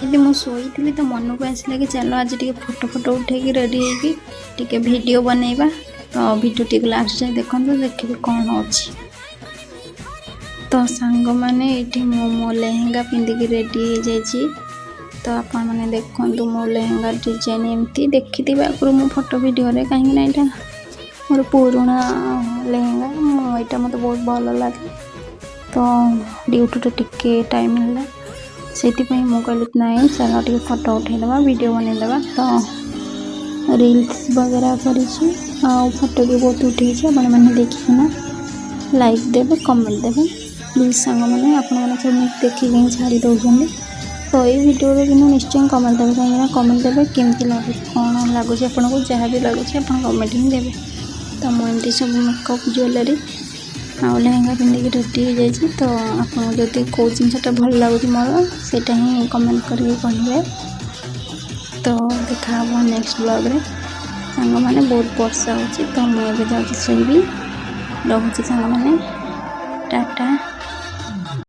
ये मुझे शोई तो मन को आसला कि चलो आज टे फोटो फोटो उठे रेडी होके वीडियो बनैबा। तो वीडियो टी लास्ट जाए देखो देखिए कौन अच्छी। तो सांग मैंने ये मो लेहेंगा पिंधिकी रेडी हो जाइए। तो आपण मैंने देखो मो लेहेंगा डिजाइन एमती देखी थी आगुरी मो फोटो वीडियो कहीं यहाँ मोर पुराणा लेहेंगा यहाँ मत बहुत भल लगे। तो ड्यूटी टिके टाइम है से कहली ना चलो टे फोटो उठेदबा वीडियो बनईदबा। तो रील्स वगैरह करी फोटो भी बहुत उठे मैंने देखिना लाइक देवे कमेंट देवे प्लीज सांग मैंने आप सब देखिए छाड़ी दौरान। तो ये वीडियो भी निश्चय कमेंट देवे कहीं कमेंट देवे केमती लगे कौन लगुच आपको जहाँ भी लगुच आप कमेंट ही देवे। तो मुझे सब मेकअप ज्वेलरी आ लेहेंगा पिंधिकी रेडी हो जाइए। तो आपको जब कौ जिनसा भल लगुच मोर से कमेंट करके कहे। तो देखा नेक्स्ट ब्लॉग रे सांग मैंने बहुत वर्षा हो। तो मुझे जाऊँगी शोबी रखुची सांग मैंने टाटा।